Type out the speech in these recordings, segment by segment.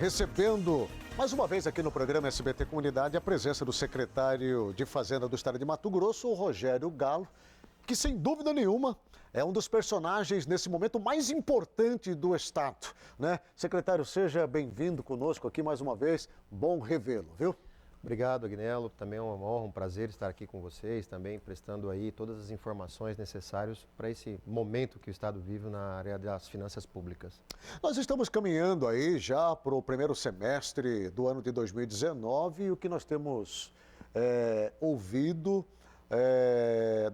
Recebendo mais uma vez aqui no programa SBT Comunidade a presença do secretário de Fazenda do Estado de Mato Grosso, o Rogério Galo, que sem dúvida nenhuma é um dos personagens nesse momento mais importante do Estado, né? Secretário, seja bem-vindo conosco aqui mais uma vez, bom revê-lo, viu? Obrigado, Agnello. Também é uma honra, um prazer estar aqui com vocês, também prestando aí todas as informações necessárias para esse momento que o Estado vive na área das finanças públicas. Nós estamos caminhando aí já para o primeiro semestre do ano de 2019 e o que nós temos ouvido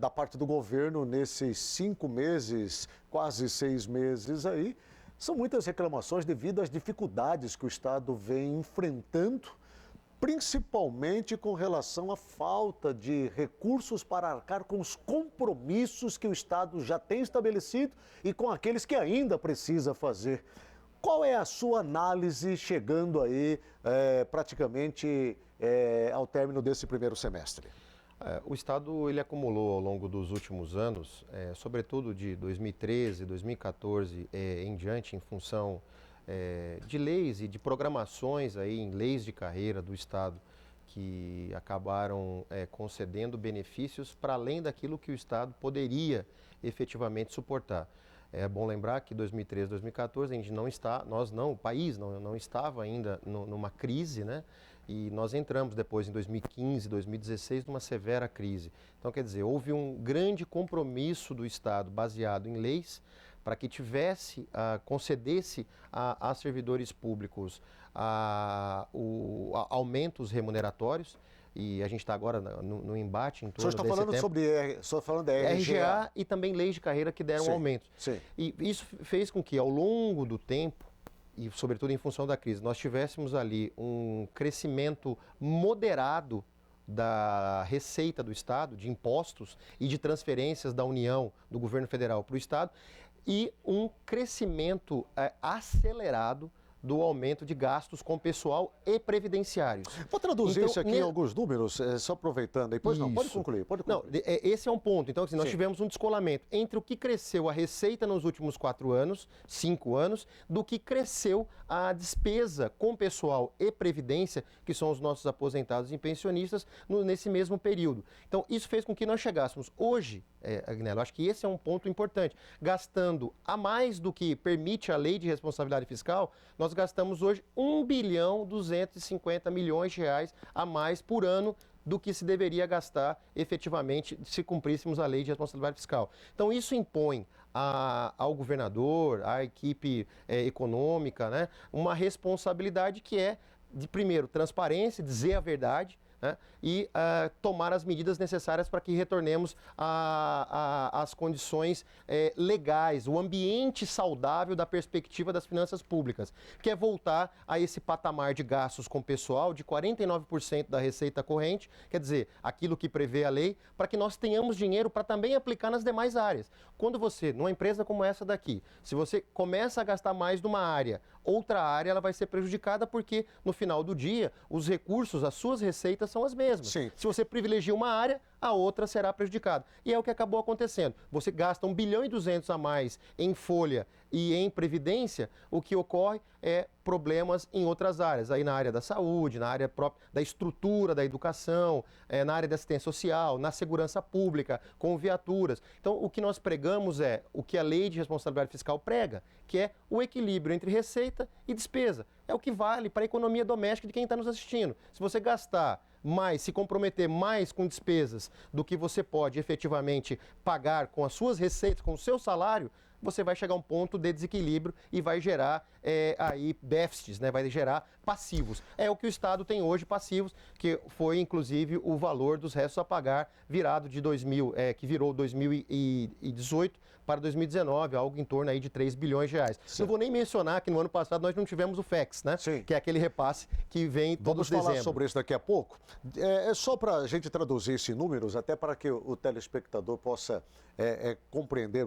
da parte do governo nesses 5 meses, quase 6 meses aí, são muitas reclamações devido às dificuldades que o Estado vem enfrentando, principalmente com relação à falta de recursos para arcar com os compromissos que o Estado já tem estabelecido e com aqueles que ainda precisa fazer. Qual é a sua análise chegando aí praticamente ao término desse primeiro semestre? O Estado ele acumulou ao longo dos últimos anos, sobretudo de 2013, 2014 em diante, em função de leis e de programações aí em leis de carreira do Estado que acabaram concedendo benefícios para além daquilo que o Estado poderia efetivamente suportar. É bom lembrar que 2013, 2014 a gente não está, o país não estava ainda numa crise, né? E nós entramos depois em 2015, 2016 numa severa crise. Então, quer dizer, houve um grande compromisso do Estado baseado em leis para que concedesse a servidores públicos aumentos remuneratórios, e a gente está agora no embate em torno desse tempo. O senhor falando da RGA e também leis de carreira que deram aumentos. Sim. E isso fez com que, ao longo do tempo, e sobretudo em função da crise, nós tivéssemos ali um crescimento moderado da receita do Estado, de impostos e de transferências da União, do governo federal para o Estado, e um crescimento acelerado do aumento de gastos com pessoal e previdenciários. Vou traduzir isso aqui em alguns números, só aproveitando. Depois não, pode concluir. Não, esse é um ponto. Então, assim, nós tivemos um descolamento entre o que cresceu a receita nos últimos 4 anos, 5 anos, do que cresceu a despesa com pessoal e previdência, que são os nossos aposentados e pensionistas, nesse mesmo período. Então, isso fez com que nós chegássemos hoje, Agnello, acho que esse é um ponto importante, gastando a mais do que permite a lei de responsabilidade fiscal, nós gastamos hoje 1.250 bilhões de reais a mais por ano do que se deveria gastar efetivamente se cumpríssemos a lei de responsabilidade fiscal. Então isso impõe ao governador, à equipe econômica, né, uma responsabilidade que é de, primeiro, transparência, dizer a verdade, né, e tomar as medidas necessárias para que retornemos às condições legais, o ambiente saudável da perspectiva das finanças públicas, que é voltar a esse patamar de gastos com pessoal de 49% da receita corrente, quer dizer, aquilo que prevê a lei, para que nós tenhamos dinheiro para também aplicar nas demais áreas. Quando você, numa empresa como essa daqui, se você começa a gastar mais numa área, outra área ela vai ser prejudicada porque no final do dia os recursos, as suas receitas são as mesmas. Sim. Se você privilegia uma área, a outra será prejudicada. E é o que acabou acontecendo. Você gasta 1,2 bilhão a mais em folha e em previdência, o que ocorre é problemas em outras áreas, aí na área da saúde, na área própria da estrutura da educação, na área da assistência social, na segurança pública, com viaturas. Então, o que nós pregamos é o que a lei de responsabilidade fiscal prega, que é o equilíbrio entre receita e despesa. É o que vale para a economia doméstica de quem está nos assistindo. Se você gastar mais, se comprometer mais com despesas do que você pode efetivamente pagar com as suas receitas, com o seu salário, você vai chegar a um ponto de desequilíbrio e vai gerar aí déficits, né? Vai gerar passivos. É o que o Estado tem hoje, passivos, que foi inclusive o valor dos restos a pagar virado de que virou 2018 para 2019, algo em torno aí de 3 bilhões de reais. Sim. Não vou nem mencionar que no ano passado nós não tivemos o FEX, né? Sim. Que é aquele repasse que vem todo dezembro. Vamos falar sobre isso daqui a pouco. É só para a gente traduzir esses números, até para que o telespectador possa compreender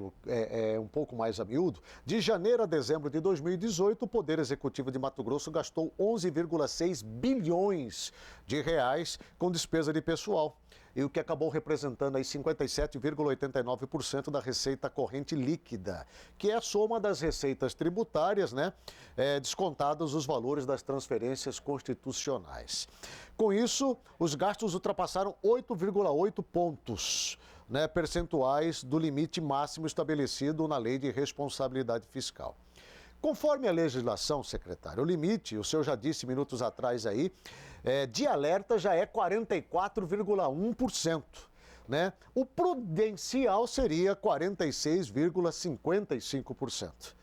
um pouco mais a miúdo. De janeiro a dezembro de 2018, o Poder Executivo de Mato Grosso gastou 11,6 bilhões de reais com despesa de pessoal. e o que acabou representando aí 57,89% da receita corrente líquida, que é a soma das receitas tributárias, né, descontados os valores das transferências constitucionais. Com isso, os gastos ultrapassaram 8,8 pontos, né, percentuais do limite máximo estabelecido na Lei de Responsabilidade Fiscal. Conforme a legislação, secretário, o limite, o senhor já disse minutos atrás aí, de alerta já é 44,1%. Né? O prudencial seria 46,55%.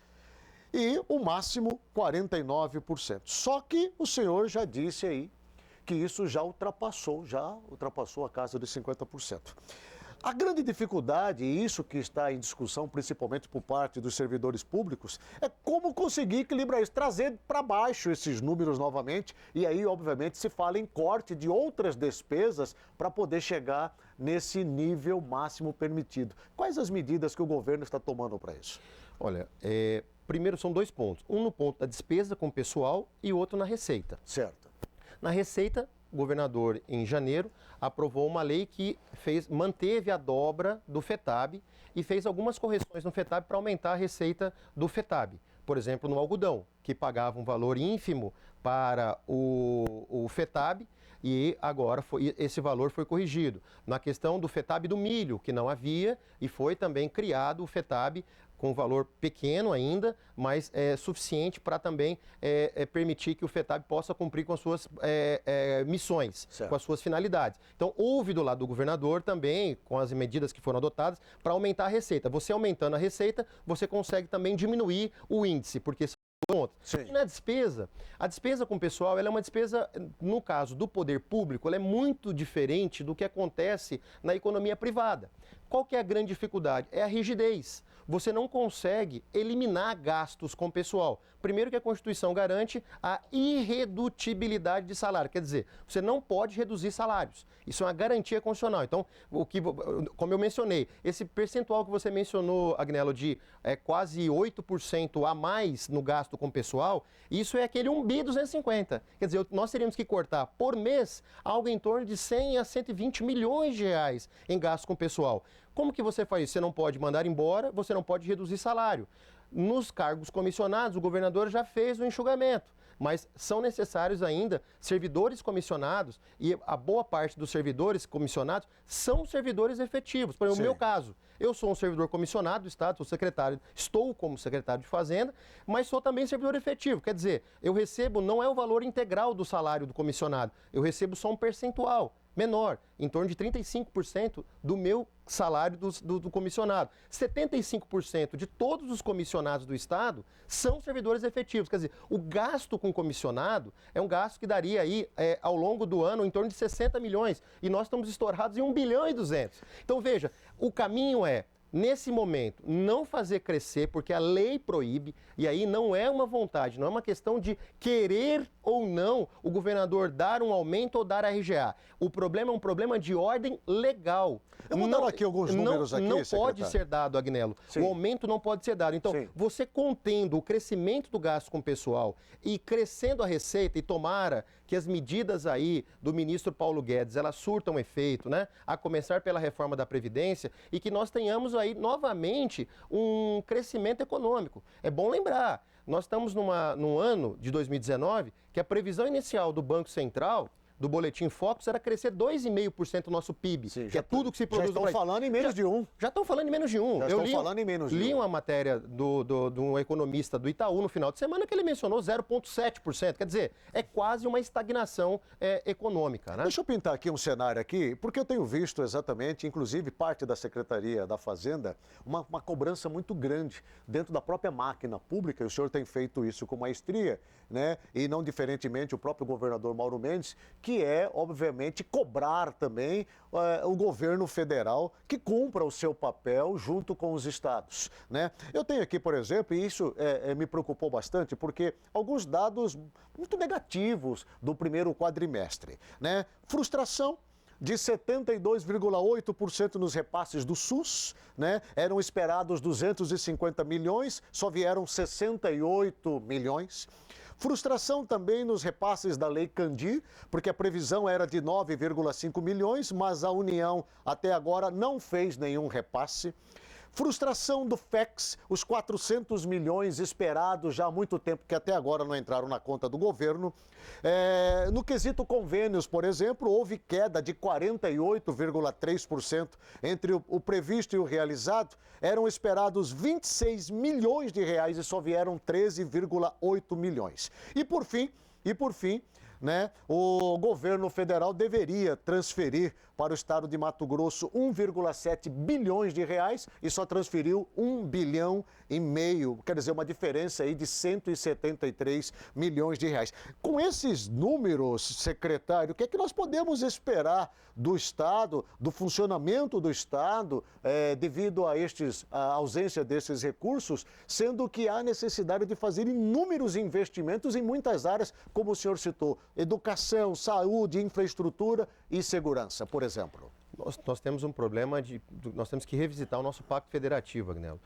E o máximo 49%. Só que o senhor já disse aí que isso já ultrapassou a casa dos 50%. A grande dificuldade, e isso que está em discussão principalmente por parte dos servidores públicos, é como conseguir equilibrar isso, trazer para baixo esses números novamente, e aí, obviamente, se fala em corte de outras despesas para poder chegar nesse nível máximo permitido. Quais as medidas que o governo está tomando para isso? Olha, primeiro são dois pontos. Um no ponto da despesa com o pessoal e outro na receita. Certo. Na receita, o governador, em janeiro, aprovou uma lei que manteve a dobra do FETAB e fez algumas correções no FETAB para aumentar a receita do FETAB. Por exemplo, no algodão, que pagava um valor ínfimo para o FETAB, e agora esse valor foi corrigido. Na questão do FETAB do milho, que não havia, e foi também criado o FETAB com um valor pequeno ainda, mas suficiente para também permitir que o FETAB possa cumprir com as suas missões, certo, com as suas finalidades. Então, houve do lado do governador também, com as medidas que foram adotadas, para aumentar a receita. Você aumentando a receita, você consegue também diminuir o índice, porque e na despesa, a despesa com o pessoal, ela é uma despesa, no caso do poder público, ela é muito diferente do que acontece na economia privada. Qual que é a grande dificuldade? É a rigidez. Você não consegue eliminar gastos com o pessoal. Primeiro que a Constituição garante a irredutibilidade de salário, quer dizer, você não pode reduzir salários. Isso é uma garantia constitucional. Então, como eu mencionei, esse percentual que você mencionou, Agnello, de quase 8% a mais no gasto com o pessoal, isso é aquele 1.250. Quer dizer, nós teríamos que cortar por mês algo em torno de 100 a 120 milhões de reais em gasto com o pessoal. Como que você faz isso? Você não pode mandar embora, você não pode reduzir salário. Nos cargos comissionados, o governador já fez o enxugamento, mas são necessários ainda servidores comissionados, e a boa parte dos servidores comissionados são servidores efetivos. Por exemplo, no meu caso, eu sou um servidor comissionado do Estado, estou como secretário de Fazenda, mas sou também servidor efetivo. Quer dizer, eu recebo, não é o valor integral do salário do comissionado, eu recebo só um percentual menor, em torno de 35% do meu salário do comissionado. 75% de todos os comissionados do Estado são servidores efetivos. Quer dizer, o gasto com comissionado é um gasto que daria aí, ao longo do ano, em torno de 60 milhões. E nós estamos estourados em 1 bilhão e 200. Então, veja, o caminho nesse momento, não fazer crescer, porque a lei proíbe, e aí não é uma vontade, não é uma questão de querer ou não o governador dar um aumento ou dar a RGA. O problema é um problema de ordem legal. Eu vou dar aqui alguns números aqui, não secretário. Pode ser dado, Agnello. Sim. O aumento não pode ser dado. Então, você contendo o crescimento do gasto com o pessoal e crescendo a receita, e tomara que as medidas aí do ministro Paulo Guedes, elas surtam efeito, né? A começar pela reforma da Previdência, e que nós tenhamos aí novamente um crescimento econômico. É bom lembrar, nós estamos num ano de 2019 que a previsão inicial do Banco Central, do Boletim Focus, era crescer 2,5% do nosso PIB, que é tudo que se produz. Já estão falando em menos de 1. Já estão falando em menos de 1. Já estão falando em menos de 1. Li uma matéria de um economista do Itaú no final de semana que ele mencionou 0,7%. Quer dizer, é quase uma estagnação econômica, né? Deixa eu pintar aqui um cenário aqui, porque eu tenho visto exatamente, inclusive parte da Secretaria da Fazenda, uma cobrança muito grande dentro da própria máquina pública, e o senhor tem feito isso com maestria, né? E não diferentemente o próprio governador Mauro Mendes, que é, obviamente, cobrar também o governo federal que cumpra o seu papel junto com os estados, né? Eu tenho aqui, por exemplo, e isso me preocupou bastante, porque alguns dados muito negativos do primeiro quadrimestre, né? Frustração de 72,8% nos repasses do SUS, né? Eram esperados 250 milhões, só vieram 68 milhões. Frustração também nos repasses da Lei Candir, porque a previsão era de 9,5 milhões, mas a União até agora não fez nenhum repasse. Frustração do FEX, os 400 milhões esperados já há muito tempo, que até agora não entraram na conta do governo. No quesito convênios, por exemplo, houve queda de 48,3% entre o previsto e o realizado. Eram esperados 26 milhões de reais e só vieram 13,8 milhões. E por fim, né, o governo federal deveria transferir para o estado de Mato Grosso 1,7 bilhões de reais e só transferiu 1,5 bilhão, quer dizer, uma diferença aí de 173 milhões de reais. Com esses números, secretário, o que é que nós podemos esperar do Estado, do funcionamento do Estado, devido a ausência desses recursos, sendo que há necessidade de fazer inúmeros investimentos em muitas áreas, como o senhor citou, educação, saúde, infraestrutura e segurança, por exemplo? Nós temos um problema nós temos que revisitar o nosso pacto federativo, Agnello.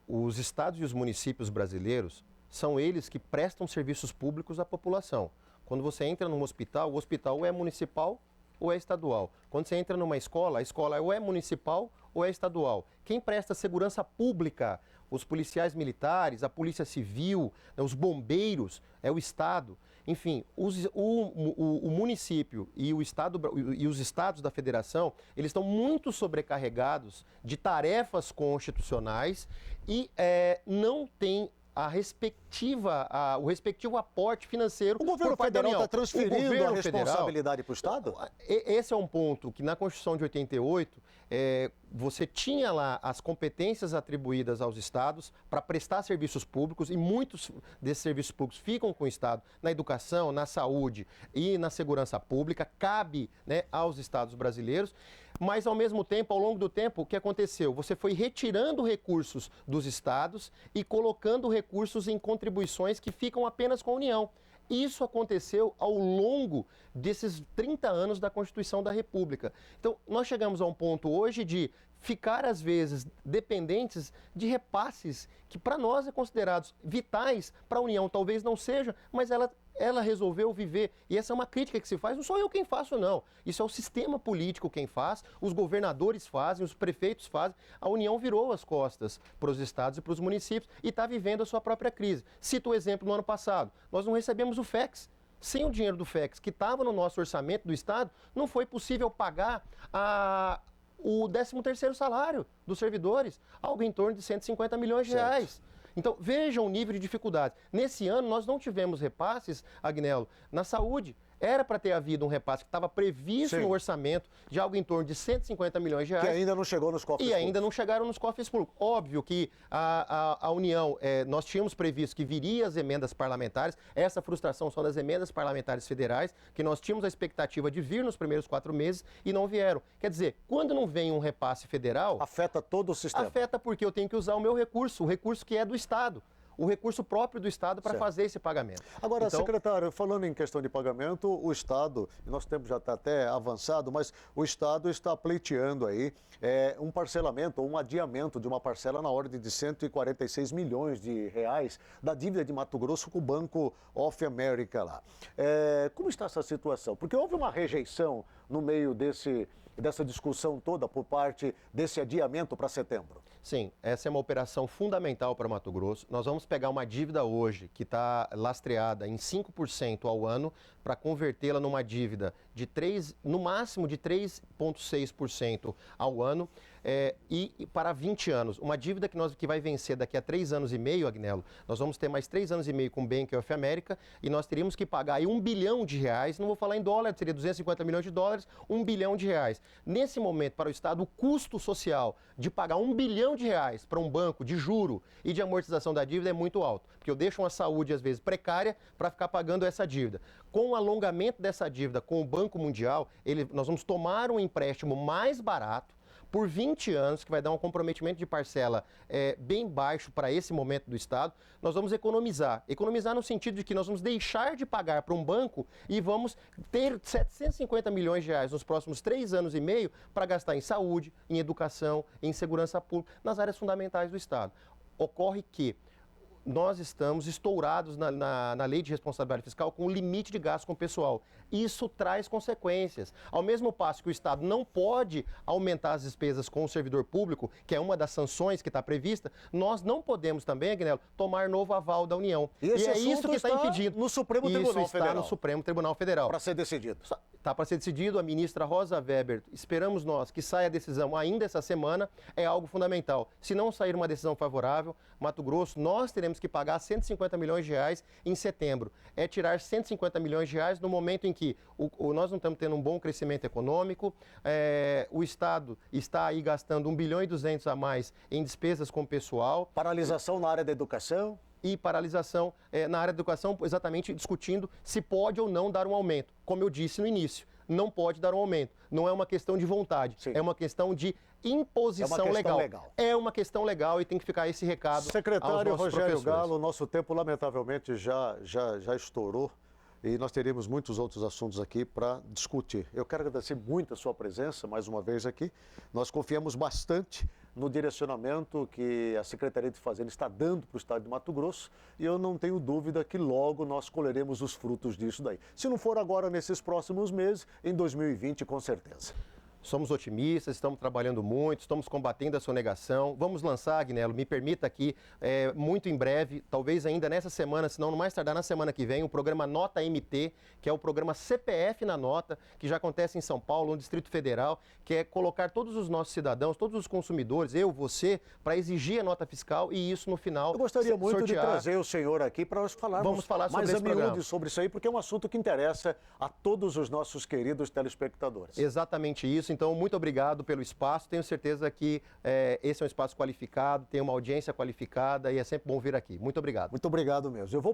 Os estados e os municípios brasileiros são eles que prestam serviços públicos à população. Quando você entra num hospital, o hospital ou é municipal ou é estadual. Quando você entra numa escola, a escola ou é municipal ou é estadual. Quem presta segurança pública, os policiais militares, a polícia civil, os bombeiros, é o Estado. Enfim, o município e os estados da federação, eles estão muito sobrecarregados de tarefas constitucionais e não têm o respectivo aporte financeiro. O governo federal está transferindo a responsabilidade para o Estado? Esse é um ponto que na Constituição de 88, você tinha lá as competências atribuídas aos estados para prestar serviços públicos e muitos desses serviços públicos ficam com o Estado na educação, na saúde e na segurança pública, cabe, né, aos estados brasileiros. Mas, ao mesmo tempo, ao longo do tempo, o que aconteceu? Você foi retirando recursos dos estados e colocando recursos em contribuições que ficam apenas com a União. Isso aconteceu ao longo desses 30 anos da Constituição da República. Então, nós chegamos a um ponto hoje de ficar, às vezes, dependentes de repasses que, para nós, é considerados vitais, para a União talvez não seja, mas ela resolveu viver. E essa é uma crítica que se faz, não sou eu quem faço, não. Isso é o sistema político quem faz, os governadores fazem, os prefeitos fazem. A União virou as costas para os estados e para os municípios e está vivendo a sua própria crise. Cito o exemplo no ano passado. Nós não recebemos o FEX. Sem o dinheiro do FEX, que estava no nosso orçamento do Estado, não foi possível pagar o 13º salário dos servidores, algo em torno de 150 milhões de reais. Então, vejam o nível de dificuldade. Nesse ano, nós não tivemos repasses, Agnello, na saúde. Era para ter havido um repasse que estava previsto no orçamento de algo em torno de 150 milhões de reais. Que ainda não chegou nos cofres públicos. E ainda não chegaram nos cofres públicos. Óbvio que a União, nós tínhamos previsto que viria as emendas parlamentares, essa frustração são das emendas parlamentares federais, que nós tínhamos a expectativa de vir nos primeiros 4 meses e não vieram. Quer dizer, quando não vem um repasse federal... Afeta todo o sistema. Afeta porque eu tenho que usar o meu recurso, o recurso que é do Estado. O recurso próprio do Estado para fazer esse pagamento. Agora, secretário, falando em questão de pagamento, o Estado, e nosso tempo já está até avançado, mas o Estado está pleiteando aí um parcelamento ou um adiamento de uma parcela na ordem de 146 milhões de reais da dívida de Mato Grosso com o Banco of America lá. Como está essa situação? Porque houve uma rejeição no meio dessa discussão toda por parte desse adiamento para setembro. Sim, essa é uma operação fundamental para Mato Grosso. Nós vamos pegar uma dívida hoje que está lastreada em 5% ao ano para convertê-la numa dívida de no máximo de 3,6% ao ano e para 20 anos. Uma dívida que vai vencer daqui a 3 anos e meio, Agnello. Nós vamos ter mais 3 anos e meio com o Bank of America e nós teríamos que pagar aí 1 bilhão de reais, não vou falar em dólar, seria 250 milhões de dólares, 1 bilhão de reais. Nesse momento, para o Estado, o custo social de pagar 1 bilhão de reais para um banco de juro e de amortização da dívida é muito alto, porque eu deixo uma saúde, às vezes, precária para ficar pagando essa dívida. Com o alongamento dessa dívida com o Banco Mundial, nós vamos tomar um empréstimo mais barato, por 20 anos, que vai dar um comprometimento de parcela bem baixo para esse momento do Estado, nós vamos economizar. Economizar no sentido de que nós vamos deixar de pagar para um banco e vamos ter 750 milhões de reais nos próximos 3 anos e meio para gastar em saúde, em educação, em segurança pública, nas áreas fundamentais do Estado. Ocorre que nós estamos estourados na lei de responsabilidade fiscal com o limite de gasto com o pessoal. Isso traz consequências. Ao mesmo passo que o Estado não pode aumentar as despesas com o servidor público, que é uma das sanções que está prevista, nós não podemos também, Agnello, tomar novo aval da União. E esse é isso que está impedindo. No Supremo Tribunal Federal. Está no Supremo Tribunal Federal. Para ser decidido. Está para ser decidido. A ministra Rosa Weber, esperamos nós que saia a decisão ainda essa semana, é algo fundamental. Se não sair uma decisão favorável, Mato Grosso, nós teremos que pagar 150 milhões de reais em setembro. É tirar 150 milhões de reais no momento em que nós não estamos tendo um bom crescimento econômico, o Estado está aí gastando 1 bilhão e 200 a mais em despesas com o pessoal. Paralisação na área da educação. E paralisação na área da educação, exatamente discutindo se pode ou não dar um aumento. Como eu disse no início, não pode dar um aumento. Não é uma questão de vontade, Sim. É uma questão de imposição legal. É uma questão legal e tem que ficar esse recado Secretário aos nossos Rogério professores. Galo, nosso tempo lamentavelmente já estourou e nós teríamos muitos outros assuntos aqui para discutir. Eu quero agradecer muito a sua presença mais uma vez aqui. Nós confiamos bastante no direcionamento que a Secretaria de Fazenda está dando para o Estado de Mato Grosso e eu não tenho dúvida que logo nós colheremos os frutos disso daí. Se não for agora nesses próximos meses, em 2020 com certeza. Somos otimistas, estamos trabalhando muito, estamos combatendo a sonegação. Vamos lançar, Agnello, me permita aqui, muito em breve, talvez ainda nessa semana, se não no mais tardar na semana que vem, o programa Nota MT, que é o programa CPF na Nota, que já acontece em São Paulo, no Distrito Federal, que é colocar todos os nossos cidadãos, todos os consumidores, eu, você, para exigir a nota fiscal e isso no final Eu gostaria muito sortear. de trazer o senhor aqui para nós falarmos mais a miúde sobre isso aí, porque é um assunto que interessa a todos os nossos queridos telespectadores. Exatamente isso. Então, muito obrigado pelo espaço. Tenho certeza que esse é um espaço qualificado, tem uma audiência qualificada e é sempre bom vir aqui. Muito obrigado. Muito obrigado mesmo. Eu vou